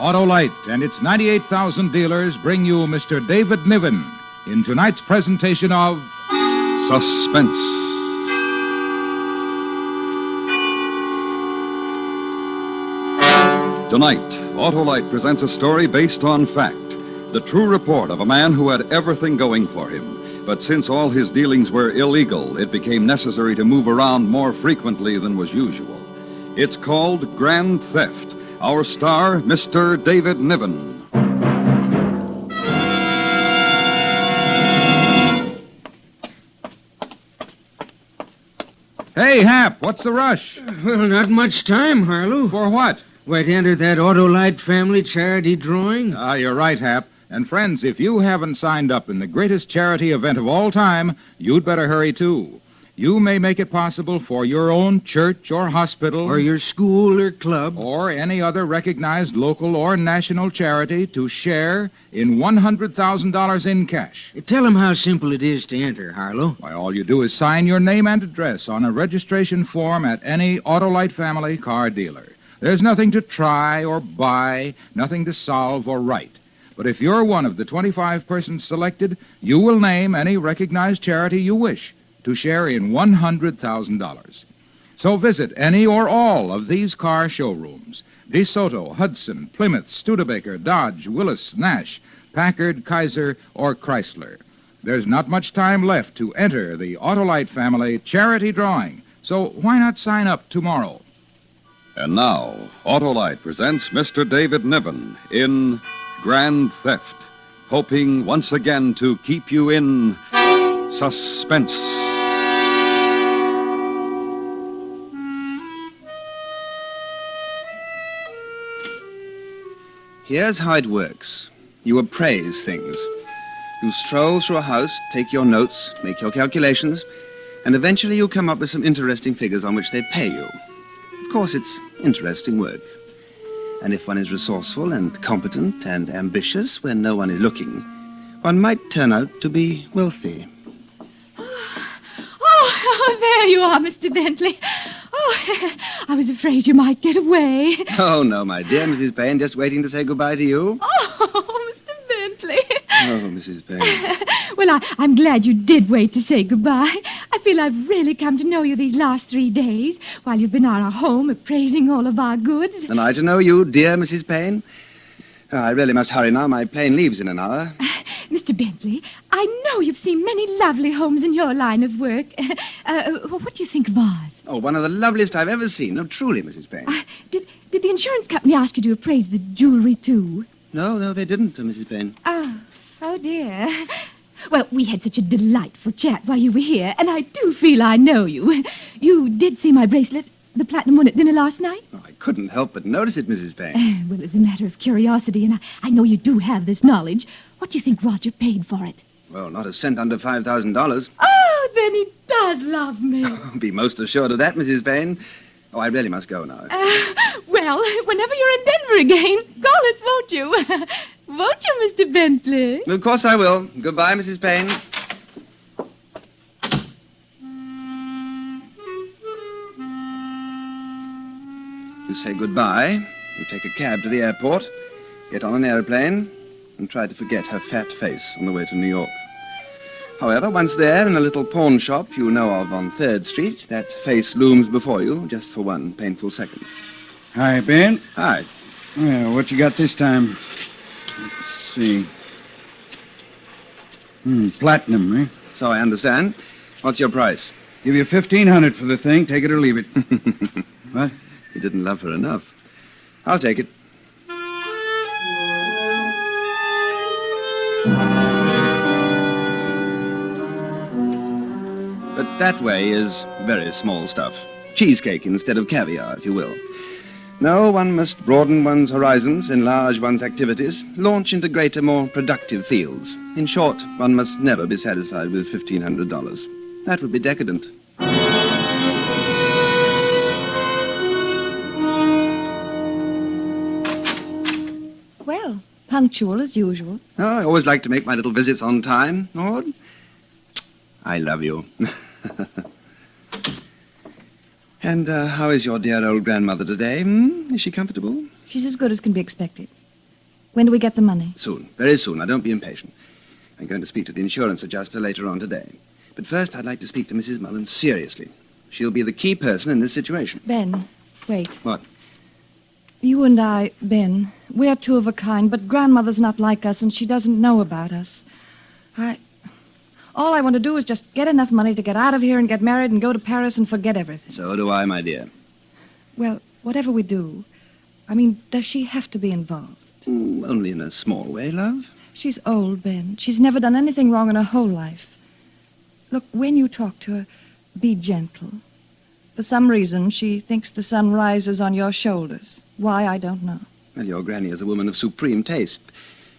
Autolite and its 98,000 dealers bring you Mr. David Niven in tonight's presentation of Suspense. Tonight, Autolite presents a story based on fact. The true report of a man who had everything going for him. But since all his dealings were illegal, it became necessary to move around more frequently than was usual. It's called Grand Theft. Our star, Mr. David Niven. Hey, Hap, what's the rush? Well, not much time, Harlow. For what? Why, to enter that Autolite family charity drawing. You're right, Hap. And friends, if you haven't signed up in the greatest charity event of all time, you'd better hurry, too. You may make it possible for your own church or hospital, Or your school or club. or any other recognized local or national charity to share in $100,000 in cash. Tell them how simple it is to enter, Harlow. Why, all you do is sign your name and address on a registration form at any Autolite family car dealer. There's nothing to try or buy, nothing to solve or write. But if you're one of the 25 persons selected, you will name any recognized charity you wish to share in $100,000. So visit any or all of these car showrooms: DeSoto, Hudson, Plymouth, Studebaker, Dodge, Willis, Nash, Packard, Kaiser, or Chrysler. There's not much time left to enter the Autolite family charity drawing, so why not sign up tomorrow? And now, Autolite presents Mr. David Niven in Grand Theft, hoping once again to keep you in suspense. Here's how it works. You appraise things. You stroll through a house, take your notes, make your calculations, and eventually you come up with some interesting figures on which they pay you. Of course, it's interesting work. And if one is resourceful and competent and ambitious when no one is looking, one might turn out to be wealthy. Oh, there you are, Mr. Bentley. Oh, I was afraid you might get away. Oh, no, my dear Mrs. Payne, just waiting to say goodbye to you. Oh, Mr. Bentley. Oh, Mrs. Payne. Well, I'm glad you did wait to say goodbye. I feel I've really come to know you these last 3 days while you've been at our home appraising all of our goods. And I to know you, dear Mrs. Payne. I really must hurry now. My plane leaves in an hour. Mr. Bentley, I know you've seen many lovely homes in your line of work. What do you think of ours? Oh, one of the loveliest I've ever seen. No, truly, Mrs. Payne. Did the insurance company ask you to appraise the jewelry, too? No, they didn't, Mrs. Payne. Oh, dear. Well, we had such a delightful chat while you were here, and I do feel I know you. You did see my bracelet, the platinum one, at dinner last night? Oh, I couldn't help but notice it, Mrs. Payne. Well, as a matter of curiosity, and I know you do have this knowledge, what do you think Roger paid for it? Well, not a cent under $5,000. Oh, then he does love me. Be most assured of that, Mrs. Payne. Oh, I really must go now. Well, whenever you're in Denver again, call us, won't you? Won't you, Mr. Bentley? Of course I will. Goodbye, Mrs. Payne. You say goodbye, you take a cab to the airport, get on an airplane, and try to forget her fat face on the way to New York. However, once there, in a little pawn shop you know of on 3rd Street, that face looms before you just for one painful second. Hi, Ben. Hi. Well, what you got this time? Let's see. Platinum, eh? So I understand. What's your price? Give you $1,500 for the thing. Take it or leave it. What? You didn't love her enough. I'll take it. But that way is very small stuff. Cheesecake instead of caviar, if you will. No, one must broaden one's horizons, enlarge one's activities, launch into greater, more productive fields. In short, one must never be satisfied with $1,500. That would be decadent. Well, punctual as usual. Oh, I always like to make my little visits on time, Maud. I love you. And how is your dear old grandmother today? Is she comfortable? She's as good as can be expected. When do we get the money? Soon, very soon. Now, don't be impatient. I'm going to speak to the insurance adjuster later on today. But first, I'd like to speak to Mrs. Mullen seriously. She'll be the key person in this situation. Ben, wait. What? You and I, Ben, we're two of a kind, but Grandmother's not like us, and she doesn't know about us. All I want to do is just get enough money to get out of here and get married and go to Paris and forget everything. So do I, my dear. Well, whatever we do, does she have to be involved? Only in a small way, love. She's old, Ben. She's never done anything wrong in her whole life. Look, when you talk to her, be gentle. For some reason, she thinks the sun rises on your shoulders. Why, I don't know. Well, your granny is a woman of supreme taste.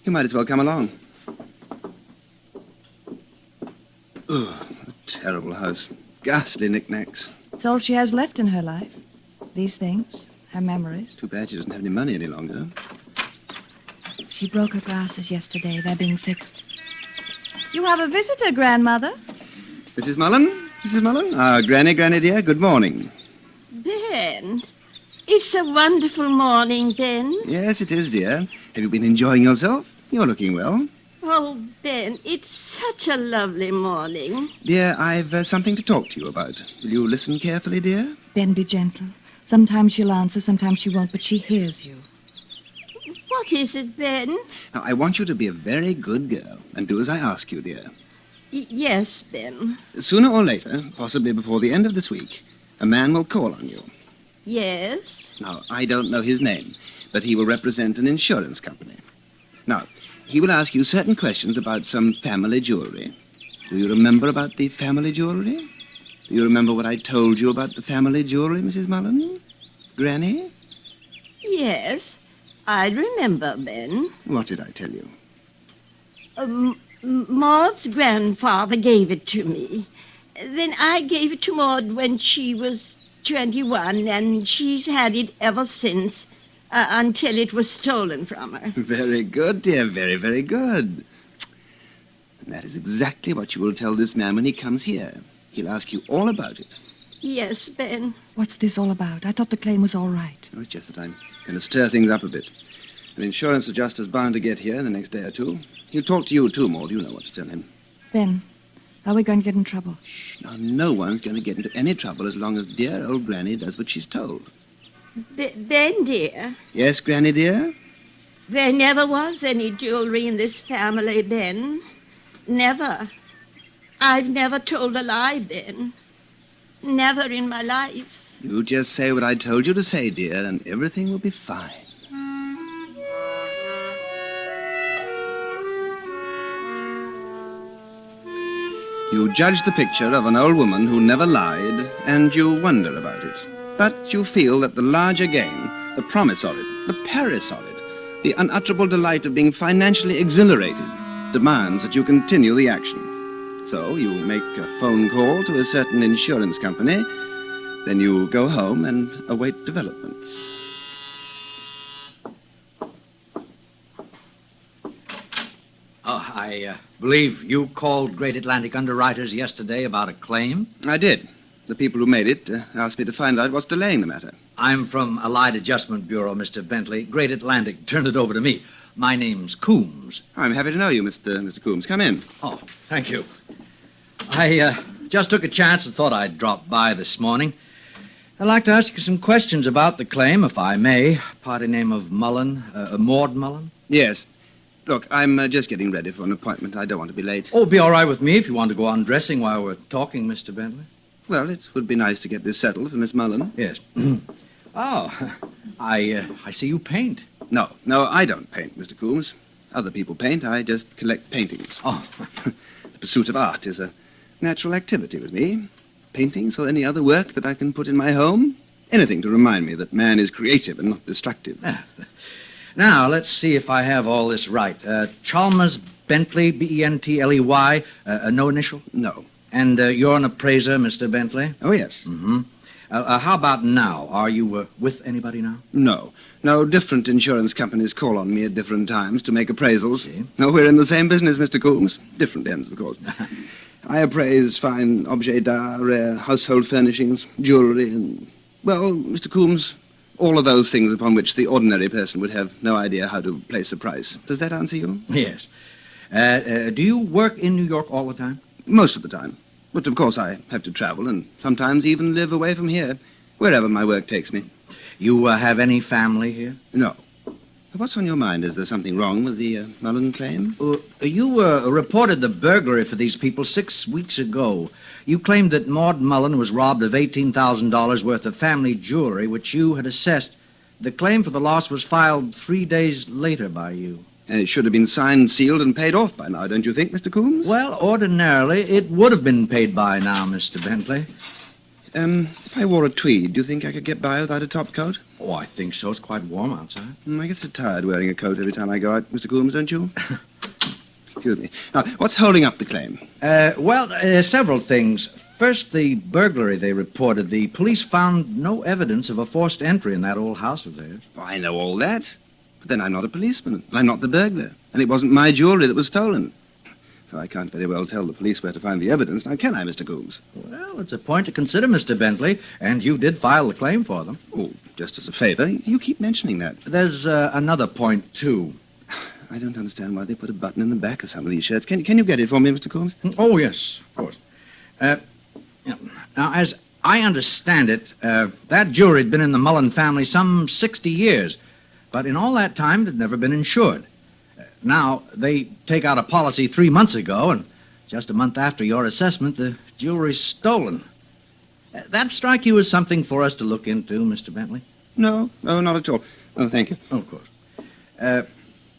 You might as well come along. Ugh, a terrible house. Ghastly knickknacks. It's all she has left in her life. These things, her memories. Too bad she doesn't have any money any longer. She broke her glasses yesterday. They're being fixed. You have a visitor, Grandmother. Mrs. Mullen? Mrs. Mullen? Granny, dear, good morning. Ben, it's a wonderful morning, Ben. Yes, it is, dear. Have you been enjoying yourself? You're looking well. Oh, Ben, it's such a lovely morning. Dear, I've something to talk to you about. Will you listen carefully, dear? Ben, be gentle. Sometimes she'll answer, sometimes she won't, but she hears you. What is it, Ben? Now, I want you to be a very good girl and do as I ask you, dear. Yes, Ben. Sooner or later, possibly before the end of this week, a man will call on you. Yes? Now, I don't know his name, but he will represent an insurance company. Now, he will ask you certain questions about some family jewelry. Do you remember about the family jewelry? Do you remember what I told you about the family jewelry, Mrs. Mullen? Granny? Yes, I remember, Ben. What did I tell you? Maud's grandfather gave it to me. Then I gave it to Maud when she was 21, and she's had it ever since, until it was stolen from her. Very good, dear. Very, very good. And that is exactly what you will tell this man when he comes here. He'll ask you all about it. Yes, Ben. What's this all about? I thought the claim was all right. Oh, it's just that I'm going to stir things up a bit. An insurance adjuster's bound to get here in the next day or two. He'll talk to you, too, Maud. You know what to tell him. Ben, are we going to get in trouble? Shh. Now, no one's going to get into any trouble as long as dear old Granny does what she's told. Ben, dear, Yes, Granny, dear? there never was any jewelry in this family, Ben. Never. I've never told a lie, Ben. Never in my life. You just say what I told you to say, dear, and everything will be fine. You judge the picture of an old woman who never lied, and you wonder about it. But you feel that the larger gain, the promise of it, the Paris of it, the unutterable delight of being financially exhilarated, demands that you continue the action. So you make a phone call to a certain insurance company, then you go home and await developments. Oh, I believe you called Great Atlantic Underwriters yesterday about a claim. I did. The people who made it asked me to find out what's delaying the matter. I'm from Allied Adjustment Bureau, Mr. Bentley. Great Atlantic turned it over to me. My name's Coombs. I'm happy to know you, Mr. Coombs. Come in. Oh, thank you. I just took a chance and thought I'd drop by this morning. I'd like to ask you some questions about the claim, if I may. Party name of Mullen, Maud Mullen? Yes. Look, I'm just getting ready for an appointment. I don't want to be late. Oh, it'd be all right with me if you want to go on dressing while we're talking, Mr. Bentley. Well, it would be nice to get this settled for Miss Mullen. Yes. Oh, I see you paint. No, I don't paint, Mr. Coombs. Other people paint. I just collect paintings. Oh, The pursuit of art is a natural activity with me. Paintings or any other work that I can put in my home. Anything to remind me that man is creative and not destructive. now, let's see if I have all this right. Chalmers Bentley, Bentley, no initial? No. And you're an appraiser, Mr. Bentley? Oh, yes. Mm-hmm. How about now? Are you with anybody now? No. No, different insurance companies call on me at different times to make appraisals. See? No, we're in the same business, Mr. Coombs. Different ends, of course. I appraise fine objets d'art, rare household furnishings, jewelry, and, well, Mr. Coombs, All of those things upon which the ordinary person would have no idea how to place a price. Does that answer you? Yes. Do you work in New York all the time? Most of the time. But of course I have to travel and sometimes even live away from here, wherever my work takes me. You have any family here? No. What's on your mind? Is there something wrong with the Mullen claim? You reported the burglary for these people 6 weeks ago. You claimed that Maud Mullen was robbed of $18,000 worth of family jewelry, which you had assessed. The claim for the loss was filed 3 days later by you. And it should have been signed, sealed, and paid off by now, don't you think, Mr. Coombs? Well, ordinarily, it would have been paid by now, Mr. Bentley. If I wore a tweed, do you think I could get by without a top coat? Oh, I think so. It's quite warm outside. I get so tired wearing a coat every time I go out, Mr. Coombs, don't you? Excuse me. Now, what's holding up the claim? Several things. First, the burglary they reported. The police found no evidence of a forced entry in that old house of theirs. Oh, I know all that. But then I'm not a policeman. I'm not the burglar. And it wasn't my jewelry that was stolen. So I can't very well tell the police where to find the evidence. Now, can I, Mr. Coombs? Well, it's a point to consider, Mr. Bentley, and you did file the claim for them. Oh, just as a favor. You keep mentioning that. There's another point, too. I don't understand why they put a button in the back of some of these shirts. Can you get it for me, Mr. Coombs? Oh, yes, of course. Now, as I understand it, that jewelry had been in the Mullen family some 60 years, but in all that time it had never been insured. Now, they take out a policy 3 months ago, and just a month after your assessment, the jewelry's stolen. That strike you as something for us to look into, Mr. Bentley? No, not at all. Oh, thank you. Oh, of course.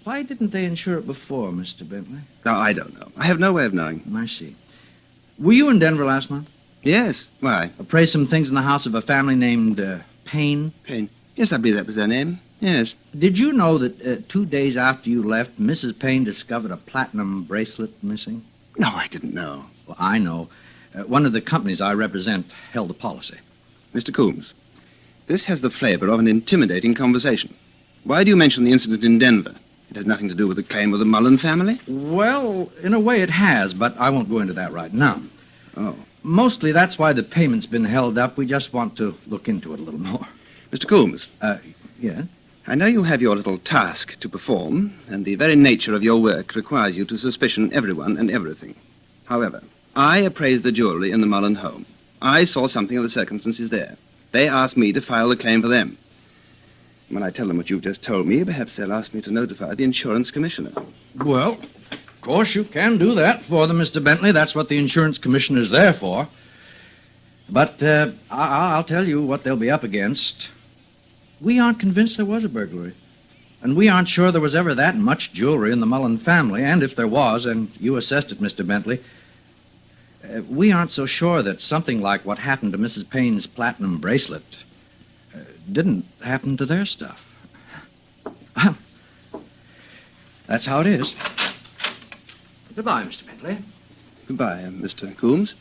Why didn't they insure it before, Mr. Bentley? No, I don't know. I have no way of knowing. I see. Were you in Denver last month? Yes. Why? Appraised some things in the house of a family named Payne? Payne. Yes, I believe that was their name. Yes. Did you know that 2 days after you left, Mrs. Payne discovered a platinum bracelet missing? No, I didn't know. Well, I know. One of the companies I represent held a policy. Mr. Coombs, this has the flavor of an intimidating conversation. Why do you mention the incident in Denver? It has nothing to do with the claim of the Mullen family? Well, in a way it has, but I won't go into that right now. Oh. Mostly that's why the payment's been held up. We just want to look into it a little more. Mr. Coombs. Yeah? I know you have your little task to perform, and the very nature of your work requires you to suspicion everyone and everything. However, I appraised the jewelry in the Mullen home. I saw something of the circumstances there. They asked me to file the claim for them. When I tell them what you've just told me, perhaps they'll ask me to notify the insurance commissioner. Well, of course you can do that for them, Mr. Bentley. That's what the insurance commissioner's there for. But I'll tell you what they'll be up against. We aren't convinced there was a burglary. And we aren't sure there was ever that much jewelry in the Mullen family. And if there was, and you assessed it, Mr. Bentley, we aren't so sure that something like what happened to Mrs. Payne's platinum bracelet didn't happen to their stuff. That's how it is. Goodbye, Mr. Bentley. Goodbye, Mr. Coombs.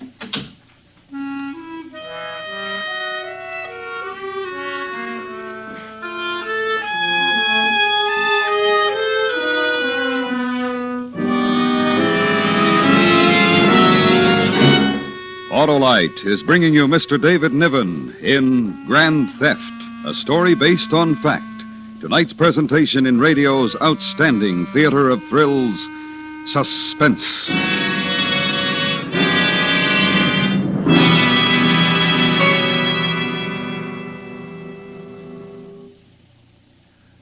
Autolite is bringing you Mr. David Niven in Grand Theft, a story based on fact. Tonight's presentation in radio's outstanding theater of thrills, Suspense.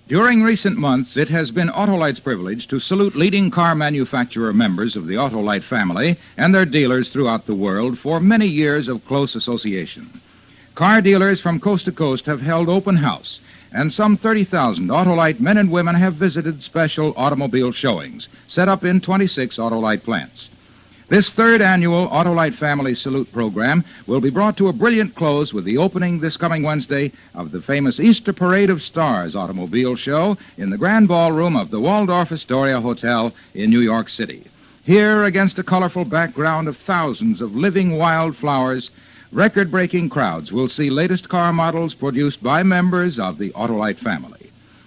During recent months, it has been Autolite's privilege to salute leading car manufacturer members of the Autolite family and their dealers throughout the world for many years of close association. Car dealers from coast to coast have held open house, and some 30,000 Autolite men and women have visited special automobile showings set up in 26 Autolite plants. This third annual Autolite Family Salute program will be brought to a brilliant close with the opening this coming Wednesday of the famous Easter Parade of Stars automobile show in the Grand Ballroom of the Waldorf Astoria Hotel in New York City. Here, against a colorful background of thousands of living wildflowers, record-breaking crowds will see latest car models produced by members of the Autolite family.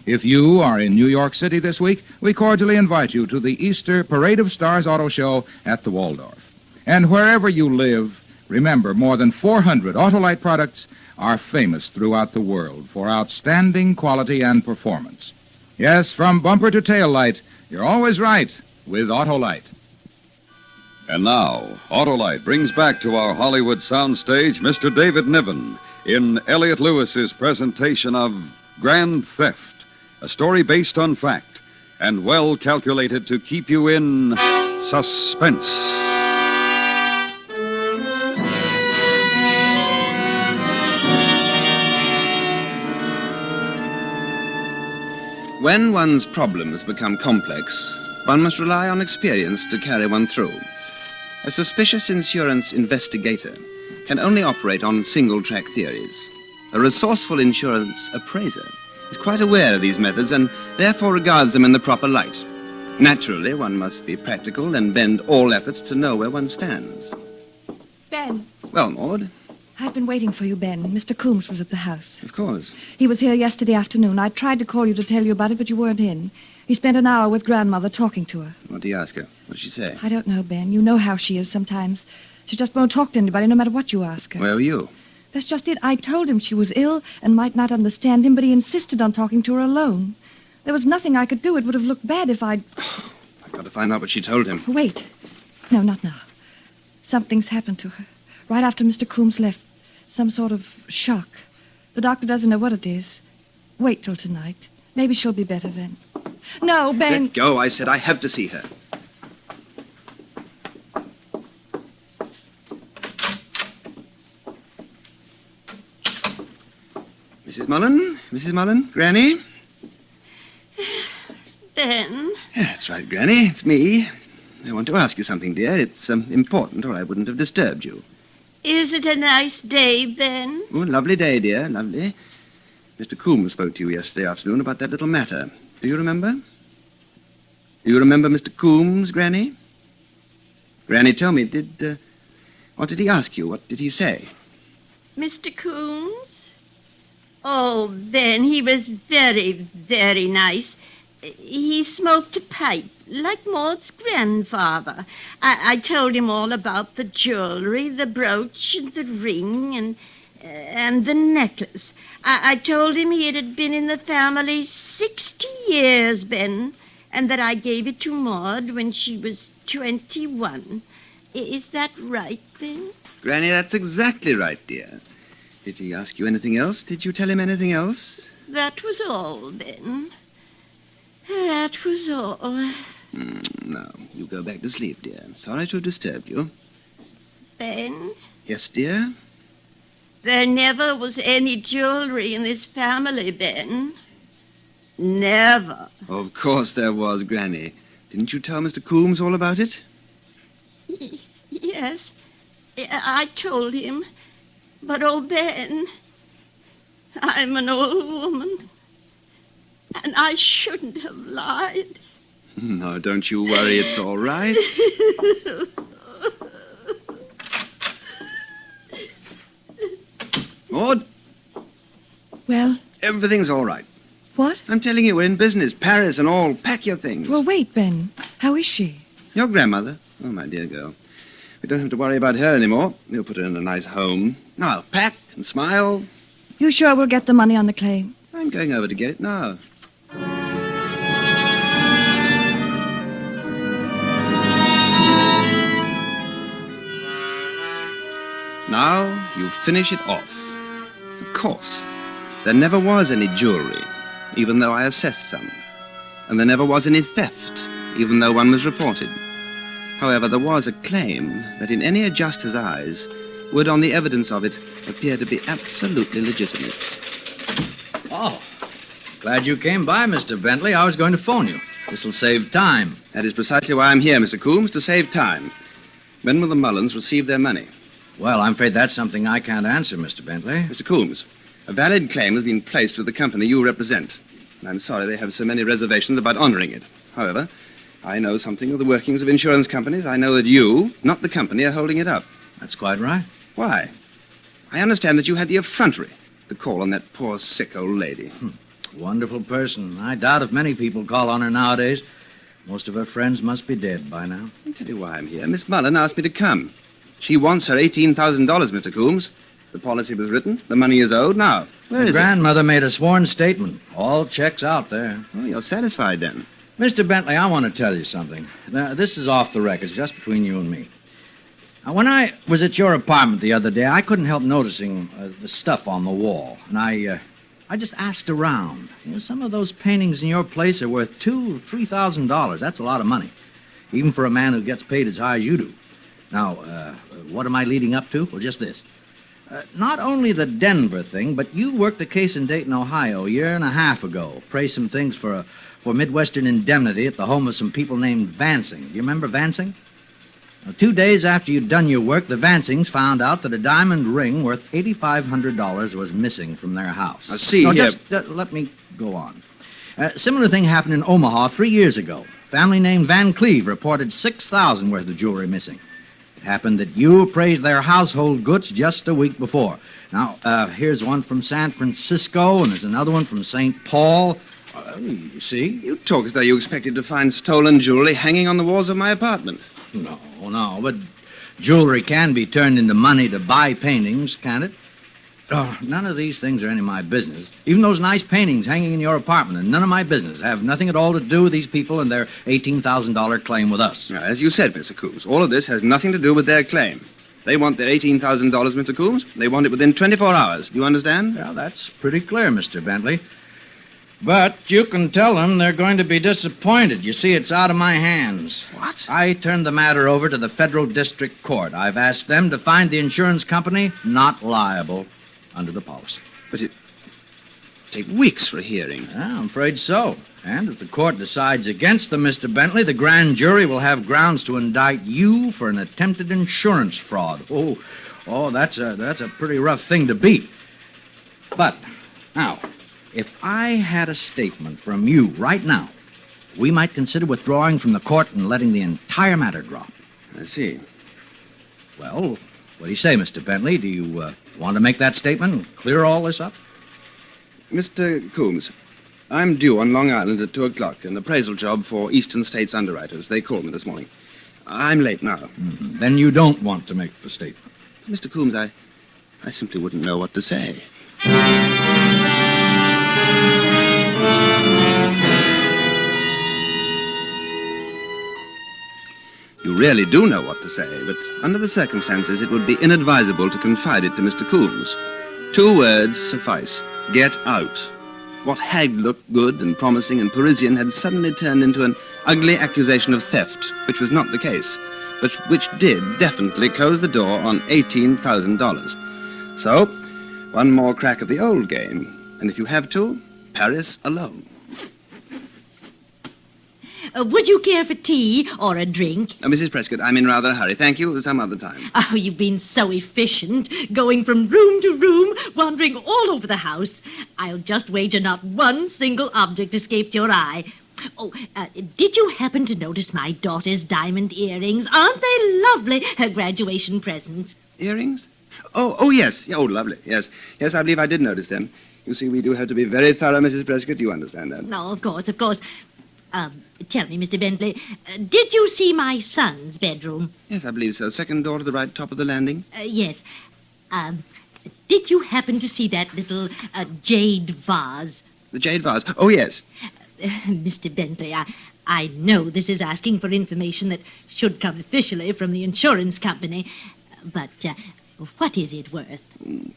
If you are in New York City this week, we cordially invite you to the Easter Parade of Stars Auto Show at the Waldorf. And wherever you live, remember, more than 400 Autolite products are famous throughout the world for outstanding quality and performance. Yes, from bumper to tail light, you're always right with Autolite. And now, Autolite brings back to our Hollywood soundstage Mr. David Niven in Elliot Lewis's presentation of Grand Theft, a story based on fact and well calculated to keep you in suspense. When one's problems become complex, one must rely on experience to carry one through. A suspicious insurance investigator can only operate on single-track theories. A resourceful insurance appraiser is quite aware of these methods and therefore regards them in the proper light. Naturally, one must be practical and bend all efforts to know where one stands. Ben, Well, Maud, I've been waiting for you, Ben. Mr. Coombs was at the house. of course. He was here yesterday afternoon. I tried to call you to tell you about it, but you weren't in. He spent an hour with Grandmother talking to her. What do you ask her? What did she say? I don't know, Ben. You know how she is sometimes. She just won't talk to anybody, no matter what you ask her. Where were you? That's just it. I told him she was ill and might not understand him, but he insisted on talking to her alone. There was nothing I could do. It would have looked bad if I'd... I've got to find out what she told him. Wait. No, not now. Something's happened to her. Right after Mr. Coombs left. Some sort of shock. The doctor doesn't know what it is. Wait till tonight. Maybe she'll be better then. No, Ben. Let go. I said I have to see her. Mrs. Mullen? Mrs. Mullen? Granny? Ben, That's right, Granny. It's me. I want to ask you something, dear. It's important, or I wouldn't have disturbed you. is it a nice day, Ben? Oh, lovely day, dear. Lovely. Mr. Coombs spoke to you yesterday afternoon about that little matter. Do you remember? Do you remember Mr. Coombs, Granny? Granny, tell me, what did he ask you? What did he say? Mr. Coombs? Oh, Ben, he was very, very nice. He smoked a pipe, like Maud's grandfather. I told him all about the jewelry, the brooch, and the ring, and the necklace. I told him it had been in the family 60 years, Ben, and that I gave it to Maud when she was 21. Is that right, Ben? Granny, that's exactly right, dear. Did he ask you anything else? Did you tell him anything else? That was all, Ben. That was all. No, you go back to sleep, dear. I'm sorry to have disturbed you. Ben, Yes, dear? there never was any jewelry in this family, Ben. Never. Of course there was, Granny. Didn't you tell Mr. Coombs all about it? Yes, I told him. But, oh, Ben, I'm an old woman, and I shouldn't have lied. No, don't you worry. It's all right. Maud, Well, everything's all right. what? I'm telling you, we're in business. Paris and all. Pack your things. Well, wait, Ben. How is she? Your grandmother? Oh, my dear girl. We don't have to worry about her anymore. We'll put her in a nice home. Now, pack and smile. You sure we'll get the money on the claim? I'm going over to get it now. Now you finish it off. Of course, there never was any jewelry, even though I assessed some. And there never was any theft, even though one was reported. However, there was a claim that in any adjuster's eyes would, on the evidence of it, appear to be absolutely legitimate. Oh, glad you came by, Mr. Bentley. I was going to phone you. This'll save time. That is precisely why I'm here, Mr. Coombs, to save time. When will the Mullins receive their money? Well, I'm afraid that's something I can't answer, Mr. Bentley. Mr. Coombs, a valid claim has been placed with the company you represent. And I'm sorry they have so many reservations about honoring it. However, I know something of the workings of insurance companies. I know that you, not the company, are holding it up. That's quite right. Why? I understand that you had the effrontery to call on that poor, sick old lady. Wonderful person. I doubt if many people call on her nowadays. Most of her friends must be dead by now. I'll tell you why I'm here. Miss Mullen asked me to come. She wants her $18,000, Mr. Coombs. The policy was written. The money is owed. Now, where The is grandmother made a sworn statement. All checks out there. it? Oh, you're satisfied then. Mr. Bentley, I want to tell you something. Now, this is off the record, it's just between you and me. Now, when I was at your apartment the other day, I couldn't help noticing the stuff on the wall. And I just asked around. You know, some of those paintings in your place are worth $2,000 or $3,000. That's a lot of money, even for a man who gets paid as high as you do. Now, what am I leading up to? Well, just this. Not only the Denver thing, but you worked a case in Dayton, Ohio, a year and a half ago. Praised some things for Midwestern indemnity at the home of some people named Vansing. Do you remember Vansing? Now, 2 days after you'd done your work, the Vansings found out that a diamond ring worth $8,500 was missing from their house. I see. No, Here. just let me go on. Similar thing happened in Omaha 3 years ago. Family named Van Cleve reported $6,000 worth of jewelry missing. It happened that you appraised their household goods just a week before. Now, here's one from San Francisco, and there's another one from St. Paul. You see? You talk as though you expected to find stolen jewelry hanging on the walls of my apartment. No, but jewelry can be turned into money to buy paintings, can't it? Oh, none of these things are any of my business. Even those nice paintings hanging in your apartment are none of my business. Have nothing at all to do with these people and their $18,000 claim with us. Now, as you said, Mr. Coombs, all of this has nothing to do with their claim. They want their $18,000, Mr. Coombs. They want it within 24 hours. Do you understand? Yeah, that's pretty clear, Mr. Bentley. But you can tell them they're going to be disappointed. You see, it's out of my hands. What? I turned the matter over to the Federal District Court. I've asked them to find the insurance company not liable under the policy. But it take weeks for a hearing. Yeah, I'm afraid so. And if the court decides against them, Mr. Bentley, the grand jury will have grounds to indict you for an attempted insurance fraud. Oh, that's a pretty rough thing to beat. But now, if I had a statement from you right now, we might consider withdrawing from the court and letting the entire matter drop. I see. Well, what do you say, Mr. Bentley? Do you want to make that statement and clear all this up? Mr. Coombs, I'm due on Long Island at 2 o'clock, an appraisal job for Eastern States Underwriters. They called me this morning. I'm late now. Mm-hmm. Then you don't want to make the statement. Mr. Coombs, I simply wouldn't know what to say. You really do know what to say, but under the circumstances, it would be inadvisable to confide it to Mr. Coombs. 2 words suffice. Get out. What had looked good and promising and Parisian had suddenly turned into an ugly accusation of theft, which was not the case, but which did definitely close the door on $18,000. So, one more crack at the old game. And if you have to, Paris alone. Would you care for tea or a drink? Mrs. Prescott, I'm in rather a hurry. Thank you. Some other time. Oh, you've been so efficient, going from room to room, wandering all over the house. I'll just wager not one single object escaped your eye. Oh, did you happen to notice my daughter's diamond earrings? Aren't they lovely? Her graduation present. Earrings? Oh, yes. Oh, lovely. Yes, I believe I did notice them. You see, we do have to be very thorough, Mrs. Prescott. You understand that? No, of course. Tell me, Mr. Bentley, did you see my son's bedroom? Yes, I believe so. Second door to the right, top of the landing. Yes. Did you happen to see that little jade vase? The jade vase? Oh, yes. Mr. Bentley, I know this is asking for information that should come officially from the insurance company, but what is it worth?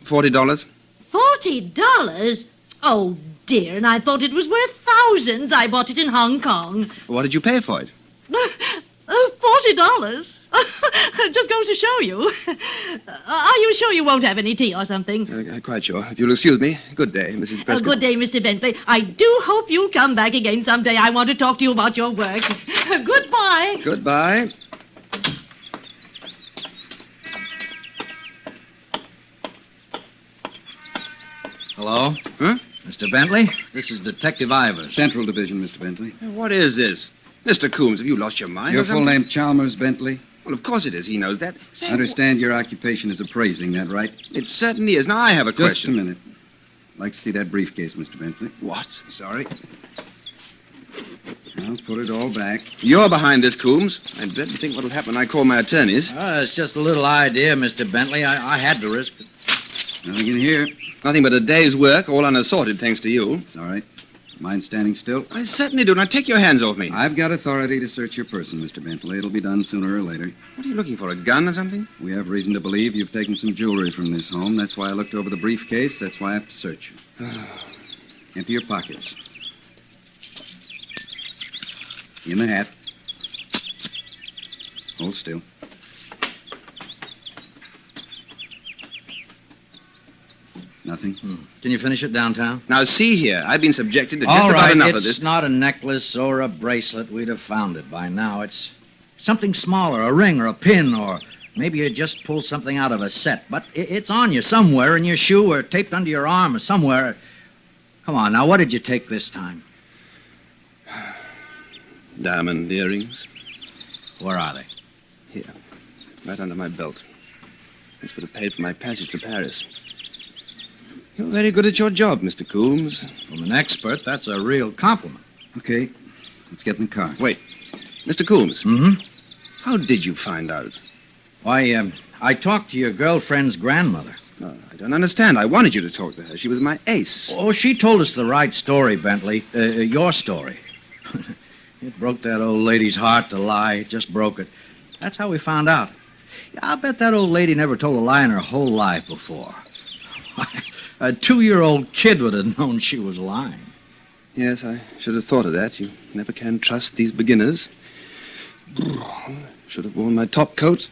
$40. $40? Oh, dear, and I thought it was worth thousands. I bought it in Hong Kong. What did you pay for it? $40? Just goes to show you. Are you sure you won't have any tea or something? Quite sure. If you'll excuse me. Good day, Mrs. Prescott. Good day, Mr. Bentley. I do hope you'll come back again someday. I want to talk to you about your work. Goodbye. Goodbye. Hello? Huh? Mr. Bentley, this is Detective Ivers. Central Division, Mr. Bentley. What is this? Mr. Coombs, have you lost your mind? Your or full something? name, Chalmers Bentley? Well, of course it is. He knows that. Say, I understand your occupation is appraising, that right? It certainly is. Now, I have a Just a question. minute. I'd like to see that briefcase, Mr. Bentley. What? Sorry. I'll put it all back. You're behind this, Coombs. I dread to think what'll happen when I call my attorneys. It's just a little idea, Mr. Bentley. I had to risk it. Nothing in here. Nothing but a day's work, all unassorted, thanks to you. It's all right. Mind standing still? I certainly do. Now take your hands off me. I've got authority to search your person, Mr. Bentley. It'll be done sooner or later. What are you looking for, a gun or something? We have reason to believe you've taken some jewelry from this home. That's why I looked over the briefcase. That's why I have to search you. Empty your pockets. In the hat. Hold still. Nothing? Can you finish it downtown? Now, see here. I've been subjected to just All about right, enough of it's this. not a necklace or a bracelet. We'd have found it by now. It's something smaller, a ring or a pin, or maybe you just pulled something out of a set. But it's on you somewhere, in your shoe or taped under your arm or somewhere. Come on, now, what did you take this time? Diamond earrings. Where are they? Here. Right under my belt. That's what I paid for my passage to Paris. You're very good at your job, Mr. Coombs. From an expert, that's a real compliment. Okay, let's get in the car. Wait. Mr. Coombs. Mm-hmm. How did you find out? Why, I talked to your girlfriend's grandmother. Oh, I don't understand. I wanted you to talk to her. She was my ace. Oh, she told us the right story, Bentley. Your story. It broke that old lady's heart to lie. It just broke it. That's how we found out. Yeah, I'll bet that old lady never told a lie in her whole life before. A 2-year-old kid would have known she was lying. Yes, I should have thought of that. You never can trust these beginners. Should have worn my top coat.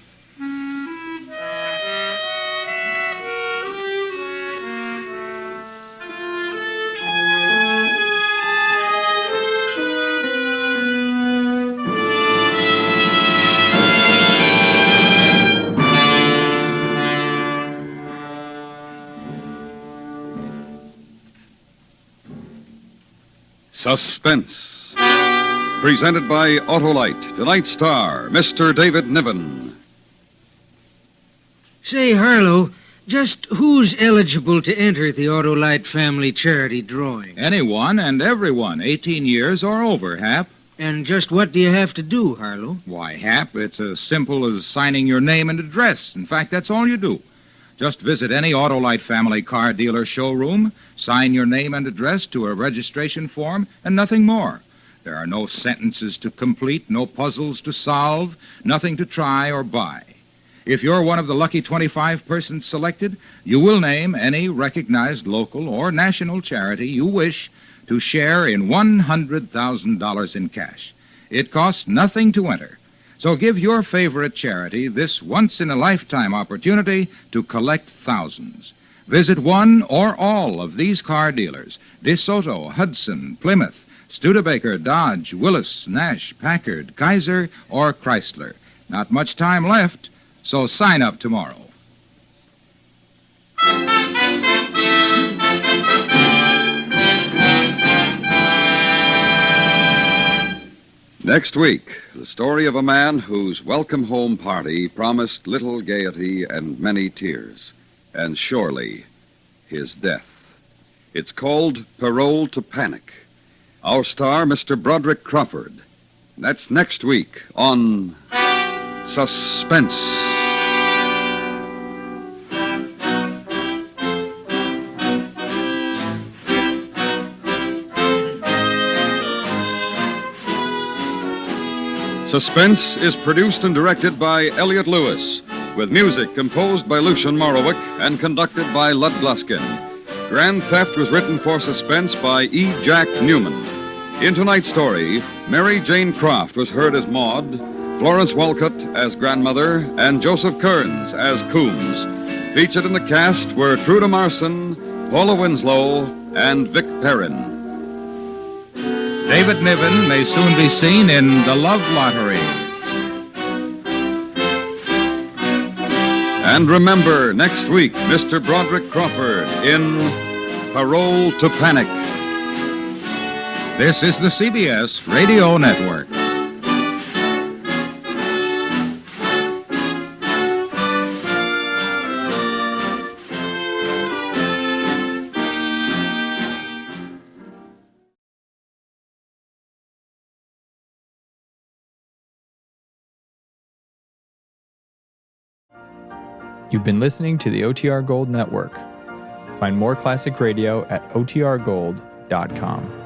Suspense. Presented by Autolite. Tonight's star, Mr. David Niven. Say, Harlow, just who's eligible to enter the Autolite family charity drawing? Anyone and everyone, 18 years or over, Hap. And just what do you have to do, Harlow? Why, Hap, it's as simple as signing your name and address. In fact, that's all you do. Just visit any Autolite family car dealer showroom, sign your name and address to a registration form, and nothing more. There are no sentences to complete, no puzzles to solve, nothing to try or buy. If you're one of the lucky 25 persons selected, you will name any recognized local or national charity you wish to share in $100,000 in cash. It costs nothing to enter. So give your favorite charity this once-in-a-lifetime opportunity to collect thousands. Visit one or all of these car dealers: DeSoto, Hudson, Plymouth, Studebaker, Dodge, Willis, Nash, Packard, Kaiser, or Chrysler. Not much time left, so sign up tomorrow. Next week, the story of a man whose welcome home party promised little gaiety and many tears, and surely his death. It's called Parole to Panic. Our star, Mr. Broderick Crawford. That's next week on Suspense. Suspense is produced and directed by Elliot Lewis, with music composed by Lucian Morowick and conducted by Lud Gluskin. Grand Theft was written for Suspense by E. Jack Newman. In tonight's story, Mary Jane Croft was heard as Maud, Florence Walcott as grandmother, and Joseph Kearns as Coombs. Featured in the cast were Truda Marson, Paula Winslow, and Vic Perrin. David Niven may soon be seen in The Love Lottery. And remember, next week, Mr. Broderick Crawford in Parole to Panic. This is the CBS Radio Network. You've been listening to the OTR Gold Network. Find more classic radio at otrgold.com.